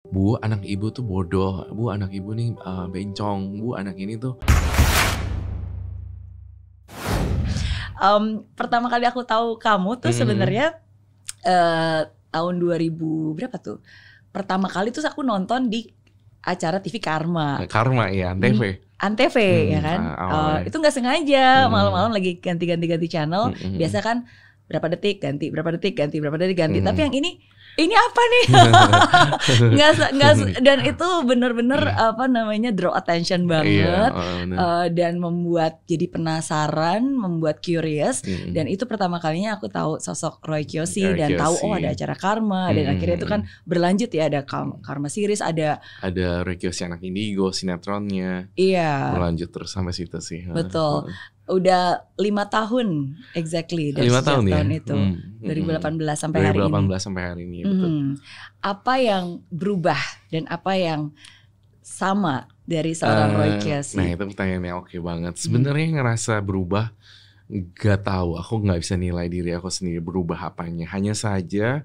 Bu, anak ibu tuh bodoh. Bu, anak ibu nih bencong. Bu, anak ini tuh. Pertama kali aku tahu kamu tuh sebenarnya tahun 2000 berapa tuh? Pertama kali tuh aku nonton di acara TV Karma. Karma ya, Antv. Antv ya kan. Itu nggak sengaja malam-malam lagi ganti channel. Biasa kan berapa detik ganti, berapa detik ganti, berapa detik ganti. Tapi yang ini apa nih? nggak dan itu bener-bener draw attention banget. Dan membuat jadi penasaran, membuat curious. Dan itu pertama kalinya aku tahu sosok Roy Kiyoshi dan tahu ada acara Karma. Dan akhirnya itu kan berlanjut ya, ada Karma series, ada Roy Kiyoshi anak Indigo, sinetronnya. Iya. Berlanjut terus sampai situ sih. Betul. Udah 5 tahun exactly dari 5 tahun ya? itu 2018 sampai hari ini. 2018 sampai hari ini, betul. Apa yang berubah dan apa yang sama dari seorang Roy Kiyoshi? Nah, itu pertanyaannya oke banget. Sebenarnya ngerasa berubah, gak tahu. Aku nggak bisa nilai diri aku sendiri berubah apanya. Hanya saja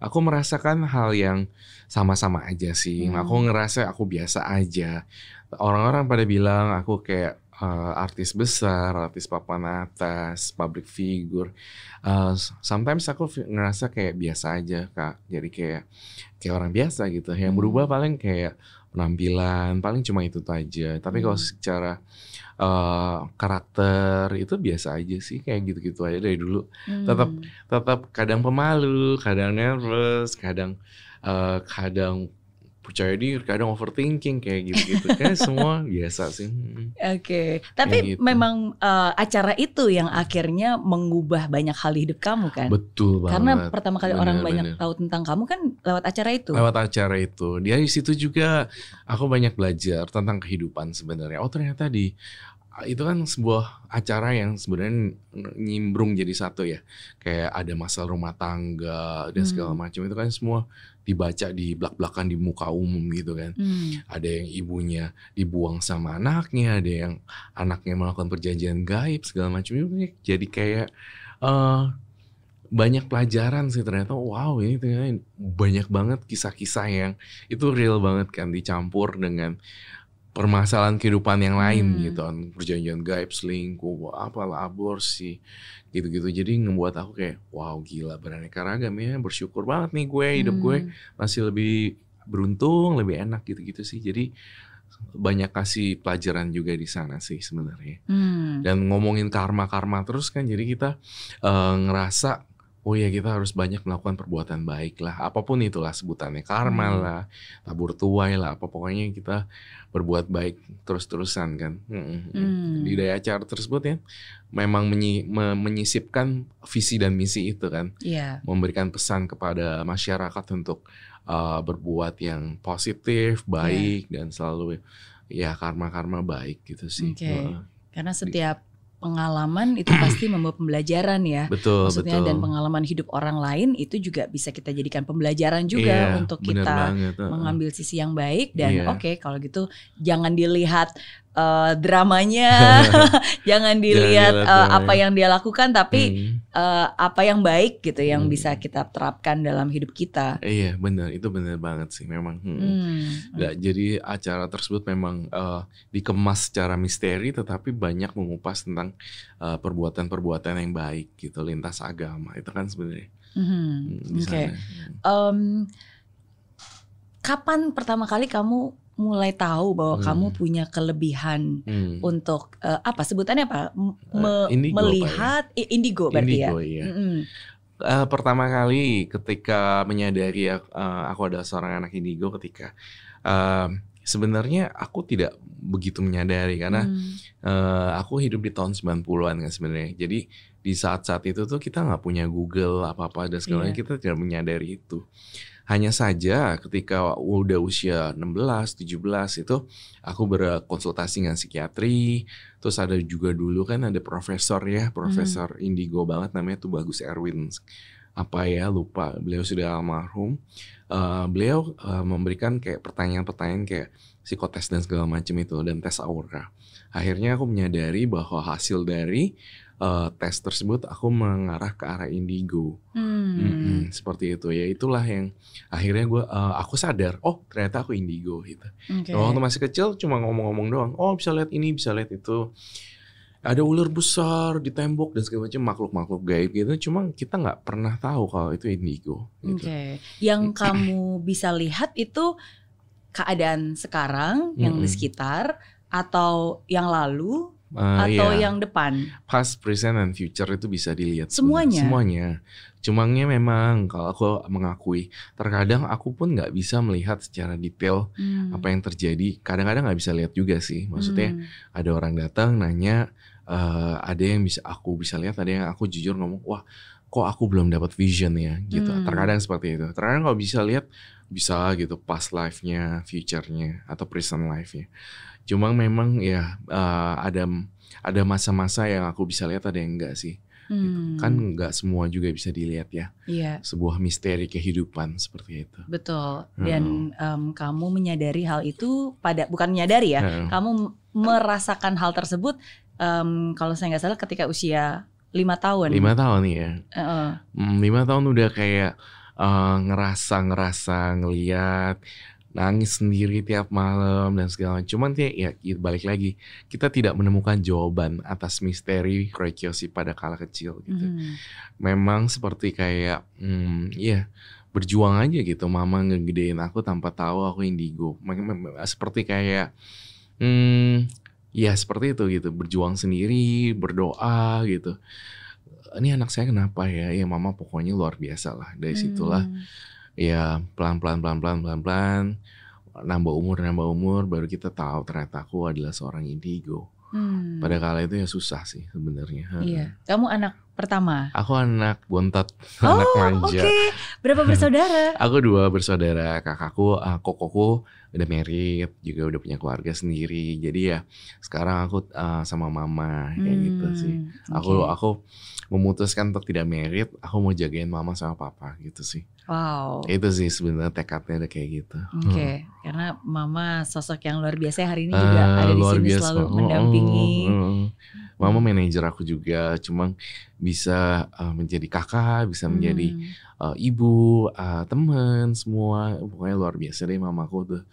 aku merasakan hal yang sama-sama aja sih. Aku ngerasa aku biasa aja. Orang-orang pada bilang aku kayak artis besar, artis papan atas, public figure. Sometimes aku ngerasa kayak biasa aja, Kak. Jadi kayak orang biasa gitu. Yang berubah paling kayak penampilan, paling cuma itu aja. Tapi kalau secara karakter itu biasa aja sih, kayak gitu-gitu aja dari dulu. Tetap kadang pemalu, kadang nervous, kadang percaya diri, kadang overthinking kayak gitu-gitu. Kayak semua biasa sih. Oke. Tapi gitu. Memang acara itu yang akhirnya mengubah banyak hal di hidup kamu kan? Betul banget. Karena pertama kali orang banyak tahu tentang kamu kan lewat acara itu. Lewat acara itu. Di situ juga aku banyak belajar tentang kehidupan sebenarnya. Oh, ternyata itu kan sebuah acara yang sebenarnya nyimbrung jadi satu ya. Kayak ada masalah rumah tangga dan segala macam, itu kan semua dibaca di belak-belakan di muka umum gitu kan. Ada yang ibunya dibuang sama anaknya, ada yang anaknya melakukan perjanjian gaib segala macam. Jadi kayak banyak pelajaran sih ternyata. Wow, ini ternyata banyak banget kisah-kisah yang itu real banget kan, dicampur dengan permasalahan kehidupan yang lain gitu kan, perjanjian gaib, selingkuh, apalah, aborsi, gitu-gitu. Jadi ngebuat aku kayak wow, gila, beraneka ragam ya, bersyukur banget nih gue, hidup gue masih lebih beruntung, lebih enak gitu-gitu sih. Jadi banyak kasih pelajaran juga di sana sih sebenarnya. Dan ngomongin karma terus kan, jadi kita ngerasa oh ya, kita harus banyak melakukan perbuatan baik lah. Apapun itulah sebutannya, karma lah, tabur tuai lah, apa pokoknya kita berbuat baik terus-terusan kan. Di daya acara tersebut ya, memang menyisipkan visi dan misi itu kan. Memberikan pesan kepada masyarakat untuk berbuat yang positif, baik, dan selalu ya karma baik gitu sih. Karena setiap pengalaman itu pasti membawa pembelajaran ya. Betul. Dan pengalaman hidup orang lain itu juga bisa kita jadikan pembelajaran juga untuk kita mengambil sisi yang baik. Dan oke, kalau gitu jangan dilihat dramanya, jangan dilihat apa yang dia lakukan, tapi apa yang baik gitu yang bisa kita terapkan dalam hidup kita. Iya, benar, itu benar banget sih memang. Jadi acara tersebut memang dikemas secara misteri, tetapi banyak mengupas tentang perbuatan-perbuatan yang baik gitu, lintas agama itu kan sebenarnya. Kapan pertama kali kamu mulai tahu bahwa kamu punya kelebihan untuk apa sebutannya apa? Melihat ya? Indigo berarti indigo, ya. Pertama kali ketika menyadari aku adalah seorang anak indigo, ketika sebenarnya aku tidak begitu menyadari karena aku hidup di tahun 90-an kan sebenarnya. Jadi di saat-saat itu tuh kita nggak punya Google apa-apa dan segalanya, kita tidak menyadari itu. Hanya saja ketika udah usia 16, 17 itu aku berkonsultasi dengan psikiatri. Terus ada juga dulu kan ada profesor indigo banget, namanya tuh Bagus Erwin. Apa ya, lupa, beliau sudah almarhum. Beliau memberikan kayak pertanyaan-pertanyaan kayak psikotes dan segala macam itu, dan tes aura. Akhirnya aku menyadari bahwa hasil dari tes tersebut aku mengarah ke arah indigo. Seperti itu ya, itulah yang akhirnya aku sadar, oh ternyata aku indigo gitu. Waktu masih kecil cuma ngomong-ngomong doang, oh bisa lihat ini, bisa lihat itu, ada ular besar di tembok dan segala macam, makhluk-makhluk gaib gitu. Cuma kita nggak pernah tahu kalau itu indigo. Gitu. Yang kamu bisa lihat itu keadaan sekarang yang di sekitar, atau yang lalu, atau yang depan? Past, present, and future itu bisa dilihat. Semuanya? Semuanya. Cumanya memang kalau aku mengakui, terkadang aku pun nggak bisa melihat secara detail apa yang terjadi. Kadang-kadang nggak bisa lihat juga sih. Maksudnya ada orang datang nanya, ada yang aku bisa lihat, ada yang aku jujur ngomong, wah kok aku belum dapat vision ya gitu. Terkadang seperti itu. Terkadang kalau bisa lihat, bisa gitu past life-nya, future-nya, atau present life-nya. Cuma memang ya ada masa-masa yang aku bisa lihat, ada yang enggak sih. Gitu. Kan enggak semua juga bisa dilihat ya. Sebuah misteri kehidupan seperti itu. Betul. Dan kamu menyadari hal itu bukan menyadari ya, kamu merasakan hal tersebut kalau saya nggak salah ketika usia 5 tahun. 5 tahun ya. 5 tahun udah kayak ngerasa ngeliat, nangis sendiri tiap malam dan segala macam. Cuman ya balik lagi, kita tidak menemukan jawaban atas misteri Kroikyoshi pada kala kecil gitu. Memang seperti kayak berjuang aja gitu. Mama ngegedein aku tanpa tahu aku indigo. Seperti kayak ya seperti itu gitu, berjuang sendiri, berdoa gitu. Ini anak saya kenapa ya? Ya mama pokoknya luar biasa lah. Dari situlah ya pelan-pelan nambah umur baru kita tahu ternyata aku adalah seorang indigo. Pada kala itu ya susah sih sebenarnya. Iya. Kamu anak pertama? Aku anak bontot, anak manja. Berapa bersaudara? Aku 2 bersaudara. Kakakku, kokoku udah married, juga udah punya keluarga sendiri. Jadi ya sekarang aku sama mama kayak gitu sih. Aku memutuskan untuk tidak married, aku mau jagain mama sama papa gitu sih. Wow. Itu sih sebenarnya tekadnya udah kayak gitu. Karena mama sosok yang luar biasa, hari ini juga ada di sini biasa. Selalu mendampingi. Mama manajer aku juga, cuma bisa menjadi kakak, bisa menjadi ibu, teman, semua. Pokoknya luar biasa deh mamaku tuh.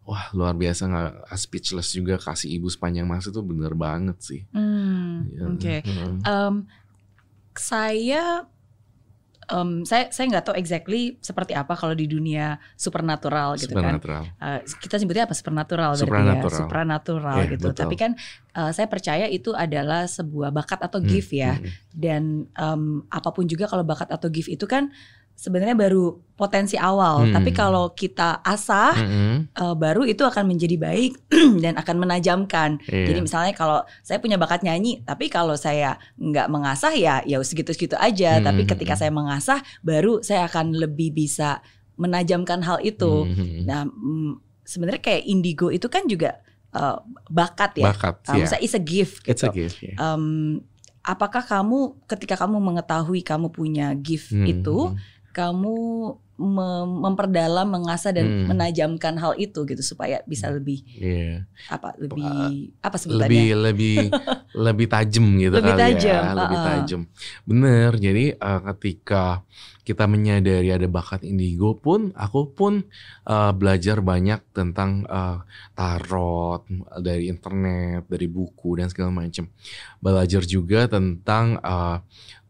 Wah luar biasa, nggak speechless juga, kasih ibu sepanjang masa tuh bener banget sih. Saya nggak tahu exactly seperti apa kalau di dunia supernatural gitu kan. Kita sebutnya apa supernatural berarti ya, supernatural gitu. Betul. Tapi kan saya percaya itu adalah sebuah bakat atau gift ya. Dan apapun juga kalau bakat atau gift itu kan sebenarnya baru potensi awal, tapi kalau kita asah, baru itu akan menjadi baik dan akan menajamkan. Jadi misalnya kalau saya punya bakat nyanyi, tapi kalau saya nggak mengasah ya segitu-segitu aja. Tapi ketika saya mengasah, baru saya akan lebih bisa menajamkan hal itu. Nah, sebenarnya kayak indigo itu kan juga bakat ya. Misalnya it's a gift gitu. It's a gift, apakah kamu ketika kamu mengetahui kamu punya gift itu, kamu memperdalam, mengasah dan menajamkan hal itu gitu supaya bisa lebih apa sebutannya? lebih tajam gitu lebih kali tajam. Ya, lebih tajam. Bener. Jadi ketika kita menyadari ada bakat indigo pun, aku pun belajar banyak tentang tarot dari internet, dari buku dan segala macam. Belajar juga tentang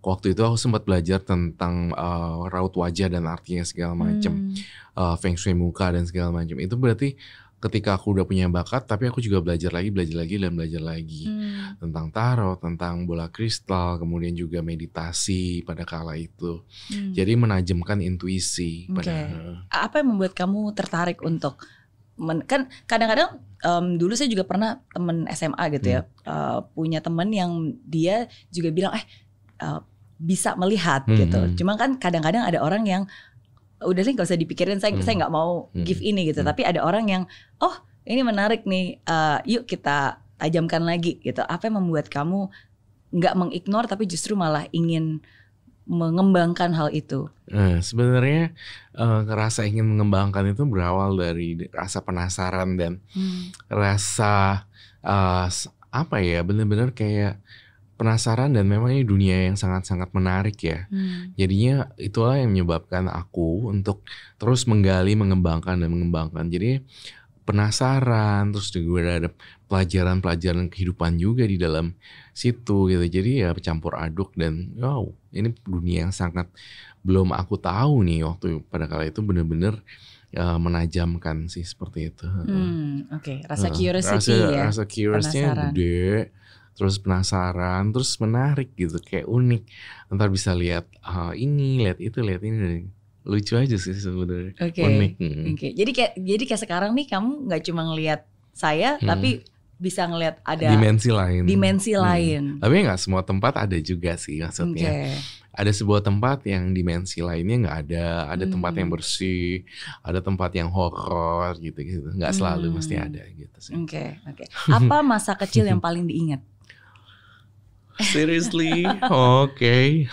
waktu itu aku sempat belajar tentang raut wajah dan artinya segala macam, feng shui muka dan segala macam. Itu berarti ketika aku udah punya bakat, tapi aku juga belajar lagi tentang tarot, tentang bola kristal, kemudian juga meditasi pada kala itu. Jadi menajamkan intuisi. Apa yang membuat kamu tertarik untuk kan kadang-kadang dulu saya juga pernah temen SMA gitu ya, punya temen yang dia juga bilang bisa melihat gitu. Cuma kan kadang-kadang ada orang yang udah sih nggak usah dipikirin, saya nggak mau give ini gitu. Tapi ada orang yang ini menarik nih, yuk kita tajamkan lagi gitu. Apa yang membuat kamu nggak mengignore tapi justru malah ingin mengembangkan hal itu? Sebenarnya rasa ingin mengembangkan itu berawal dari rasa penasaran dan rasa benar-benar kayak penasaran dan memang ini dunia yang sangat-sangat menarik ya. Jadinya itulah yang menyebabkan aku untuk terus menggali, mengembangkan. Jadi penasaran, terus juga ada pelajaran-pelajaran kehidupan juga di dalam situ gitu. Jadi ya campur aduk dan wow, ini dunia yang sangat belum aku tahu nih waktu pada kala itu benar-benar menajamkan sih seperti itu. Oke. Rasa curiosity ya. Rasa curiousnya gede, terus penasaran, terus menarik gitu, kayak unik. Ntar bisa lihat ini, lihat itu, lihat ini. Lucu aja sih sebenarnya. Unik. Jadi kayak sekarang nih kamu nggak cuma ngelihat saya, tapi bisa ngelihat ada dimensi lain. Tapi nggak semua tempat ada juga sih maksudnya. Ada sebuah tempat yang dimensi lainnya nggak ada. Ada tempat yang bersih, ada tempat yang horor gitu. Nggak selalu mesti ada gitu sih. Oke. Apa masa kecil yang paling diingat? Seriously? Oke.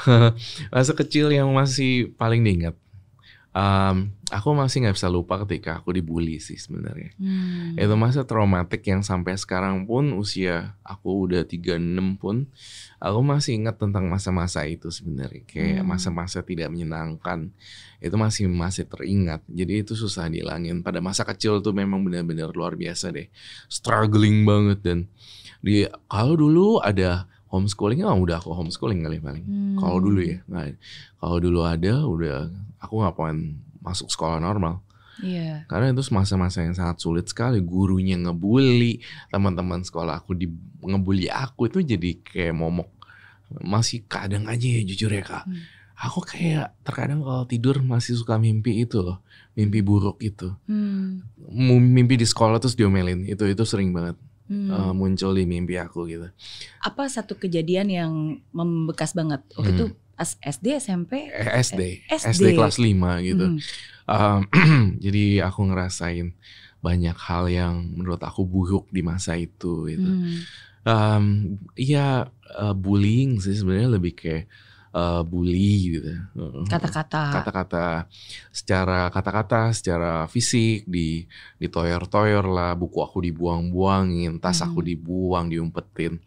Masa kecil yang masih paling diingat. Aku masih nggak bisa lupa ketika aku dibully sih sebenarnya. Itu masa traumatik yang sampai sekarang pun usia aku udah 36 pun aku masih ingat tentang masa-masa itu sebenarnya. Kayak masa-masa tidak menyenangkan itu masih teringat. Jadi itu susah dihilangin. Pada masa kecil tuh memang benar-benar luar biasa deh, struggling banget. Dan kalau dulu ada homeschooling, udah aku homeschooling kali paling. Kalau dulu ya, kalau dulu ada udah aku ngapain masuk sekolah normal. Karena itu masa-masa yang sangat sulit sekali. Gurunya ngebully, teman-teman sekolah aku ngebully aku, itu jadi kayak momok. Masih kadang aja ya jujur ya Kak, aku kayak terkadang kalau tidur masih suka mimpi itu loh, mimpi buruk itu. Mimpi di sekolah terus diomelin, itu sering banget. Muncul di mimpi aku gitu. Apa satu kejadian yang membekas banget waktu itu? SD, SMP? SD kelas 5 gitu. Jadi aku ngerasain banyak hal yang menurut aku buruk di masa itu gitu. Bullying sih sebenarnya, lebih kayak bully gitu. Kata-kata secara fisik ditoyor-toyor lah, buku aku dibuang-buangin, tas aku dibuang, diumpetin.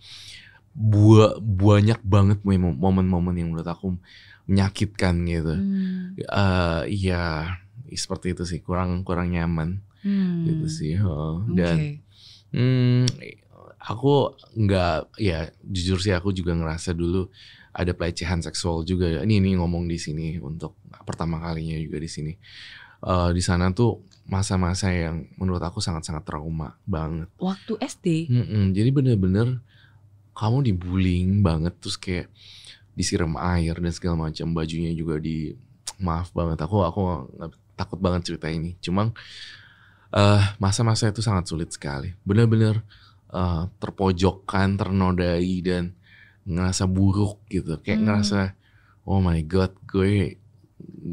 Banyak banget momen-momen yang menurut aku menyakitkan gitu. Seperti itu sih, kurang nyaman gitu sih. Dan aku nggak, ya jujur sih aku juga ngerasa dulu ada pelecehan seksual juga. Ini ngomong di sini untuk pertama kalinya juga di sini. Di sana tuh masa-masa yang menurut aku sangat-sangat trauma banget. Waktu SD? Jadi bener-bener kamu dibullying banget, terus kayak disiram air dan segala macam, bajunya juga maaf banget, aku takut banget cerita ini. Cuma masa-masa itu sangat sulit sekali, benar-benar terpojokkan, ternodai dan ngerasa buruk gitu, kayak ngerasa oh my god, gue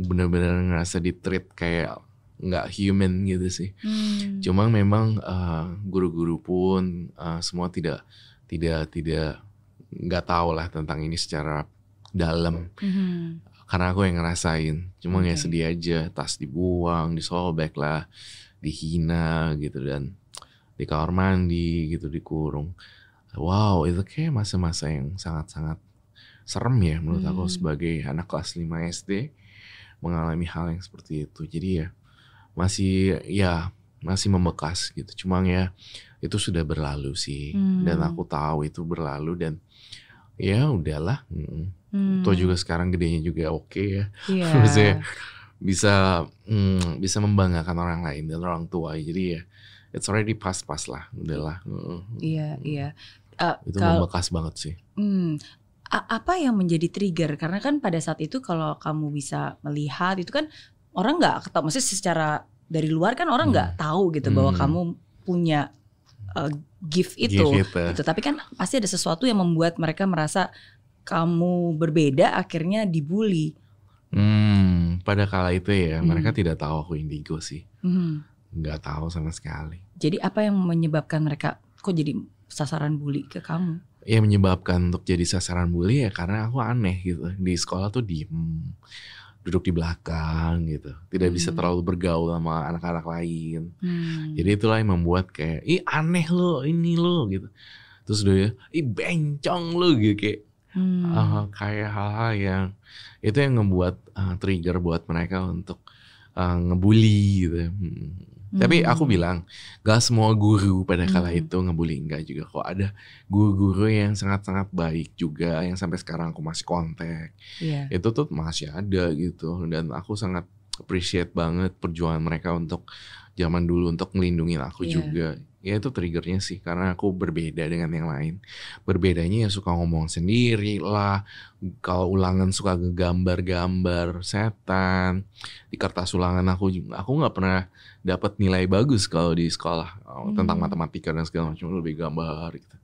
benar-benar ngerasa di-treat kayak nggak human gitu sih. Cuma memang guru-guru pun semua tidak nggak tahu lah tentang ini secara dalam. Karena aku yang ngerasain. Cuma ya sedih aja, tas dibuang, disobek lah, dihina gitu, dan di kamar mandi gitu, dikurung. Wow, itu kayak masa-masa yang sangat-sangat serem ya menurut aku sebagai anak kelas 5 SD mengalami hal yang seperti itu. Jadi ya masih membekas gitu. Cuma ya itu sudah berlalu sih, dan aku tahu itu berlalu, dan ya udahlah. Toh juga sekarang gedenya juga oke ya. Maksudnya bisa membanggakan orang lain dan orang tua. Jadi ya it's already pas lah, udahlah. Iya. Itu membekas banget sih. Apa yang menjadi trigger? Karena kan pada saat itu kalau kamu bisa melihat itu kan orang nggak ketemu, maksudnya secara dari luar kan orang nggak tahu gitu bahwa kamu punya gift itu. Tapi kan pasti ada sesuatu yang membuat mereka merasa kamu berbeda, akhirnya dibully. Pada kala itu ya mereka tidak tahu aku indigo sih. Nggak tahu sama sekali. Jadi apa yang menyebabkan mereka kok jadi sasaran bully ke kamu? Ya menyebabkan untuk jadi sasaran bully ya karena aku aneh gitu. Di sekolah tuh diem, duduk di belakang gitu, tidak bisa terlalu bergaul sama anak-anak lain. Jadi itulah yang membuat kayak aneh lo, ini lo gitu. terus dia bencong lu gitu kayak kayak hal-hal yang itu yang ngebuat trigger buat mereka untuk ngebully gitu. Tapi aku bilang gak semua guru pada kala itu ngebully, enggak juga kok. Ada guru-guru yang sangat-sangat baik juga yang sampai sekarang aku masih kontak. Itu tuh masih ada gitu, dan aku sangat appreciate banget perjuangan mereka untuk zaman dulu untuk ngelindungin aku juga. Ya itu triggernya sih, karena aku berbeda dengan yang lain. Berbedanya ya suka ngomong sendiri lah. Kalau ulangan suka ngegambar-gambar setan. Di kertas ulangan aku nggak pernah dapat nilai bagus kalau di sekolah tentang matematika dan segala macam, lebih gambar gitu.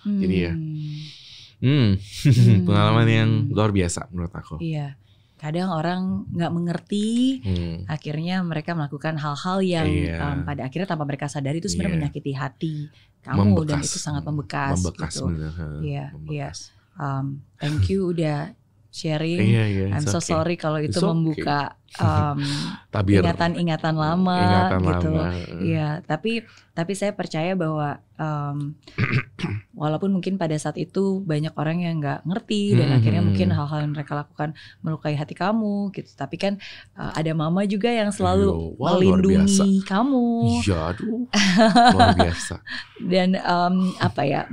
Jadi ya, pengalaman yang luar biasa menurut aku. Iya. Kadang orang nggak mengerti, akhirnya mereka melakukan hal-hal yang pada akhirnya tanpa mereka sadari itu sebenarnya menyakiti hati kamu, dan itu sangat membekas gitu. Iya. Thank you udah sharing. I'm so sorry kalau itu membuka ingatan-ingatan lama gitu. Iya, tapi saya percaya bahwa walaupun mungkin pada saat itu banyak orang yang nggak ngerti dan akhirnya mungkin hal-hal yang mereka lakukan melukai hati kamu gitu. Tapi kan ada mama juga yang selalu melindungi kamu. Iya, aduh, luar biasa. Dan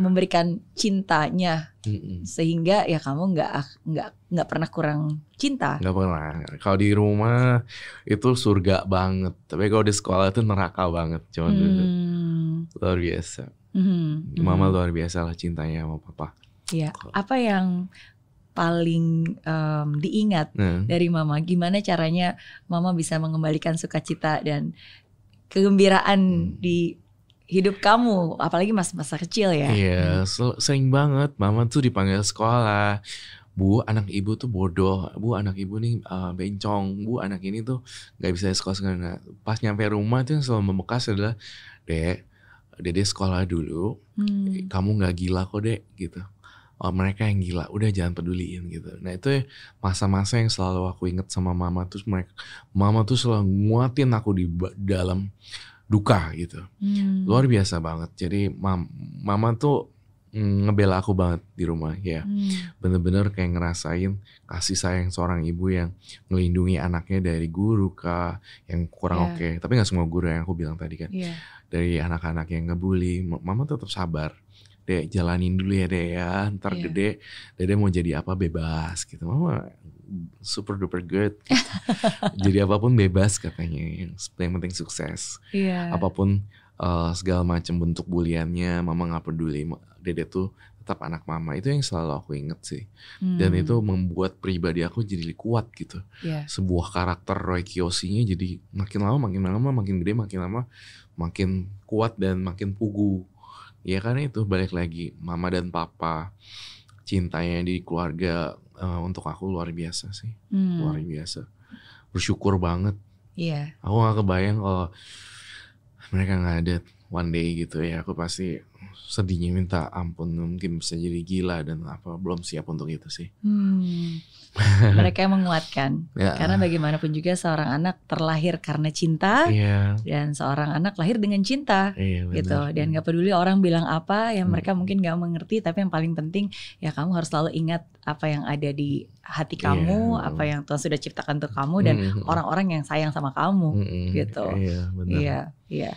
memberikan cintanya sehingga ya kamu nggak pernah kurang cinta. Nggak pernah. Kalau di rumah itu surga banget, tapi kalau di sekolah itu neraka banget. Cuma luar biasa. Mama luar biasa lah cintanya sama papa. Iya. Apa yang paling diingat dari mama? Gimana caranya mama bisa mengembalikan sukacita dan kegembiraan di hidup kamu, apalagi masa kecil ya? Iya, sering banget mama tuh dipanggil sekolah. Bu, anak ibu tuh bodoh. Bu, anak ibu nih bencong. Bu, anak ini tuh gak bisa sekolah. Pas nyampe rumah tuh yang selalu membekas adalah, Dede sekolah dulu. Kamu gak gila kok, Dek, gitu. Mereka yang gila, udah jangan peduliin gitu. Nah itu masa-masa yang selalu aku inget sama mama. Terus mama tuh selalu nguatin aku di dalam duka gitu. Luar biasa banget. Jadi mama tuh ngebela aku banget di rumah ya. Bener-bener kayak ngerasain kasih sayang seorang ibu yang ngelindungi anaknya dari guru kah yang kurang oke. Tapi gak semua guru yang aku bilang tadi kan. Dari anak-anak yang ngebully, mama tetap sabar. Dek, jalanin dulu ya Dek ya. Ntar gede Dede mau jadi apa bebas gitu. Mama super duper good gitu. Jadi apapun bebas katanya, yang penting sukses. Apapun segala macam bentuk buliannya mama gak peduli. Dede tuh tetap anak mama. Itu yang selalu aku inget sih. Dan itu membuat pribadi aku jadi kuat gitu. Sebuah karakter Roy Kiyoshi-nya jadi makin lama makin gede, makin lama makin kuat dan makin pugu. Ya karena itu balik lagi mama dan papa, cintanya di keluarga untuk aku luar biasa sih. Luar biasa. Bersyukur banget. Aku gak kebayang kalau mereka gak ada one day gitu ya. Aku pasti sedihnya minta ampun, mungkin bisa jadi gila dan apa, belum siap untuk itu sih. Mereka yang menguatkan. Karena bagaimanapun juga seorang anak terlahir karena cinta, dan seorang anak lahir dengan cinta, gitu. Dan gak peduli orang bilang apa, yang mereka mungkin gak mengerti, tapi yang paling penting ya kamu harus selalu ingat apa yang ada di hati kamu, apa yang Tuhan sudah ciptakan untuk kamu, dan orang-orang yang sayang sama kamu, gitu. Iya.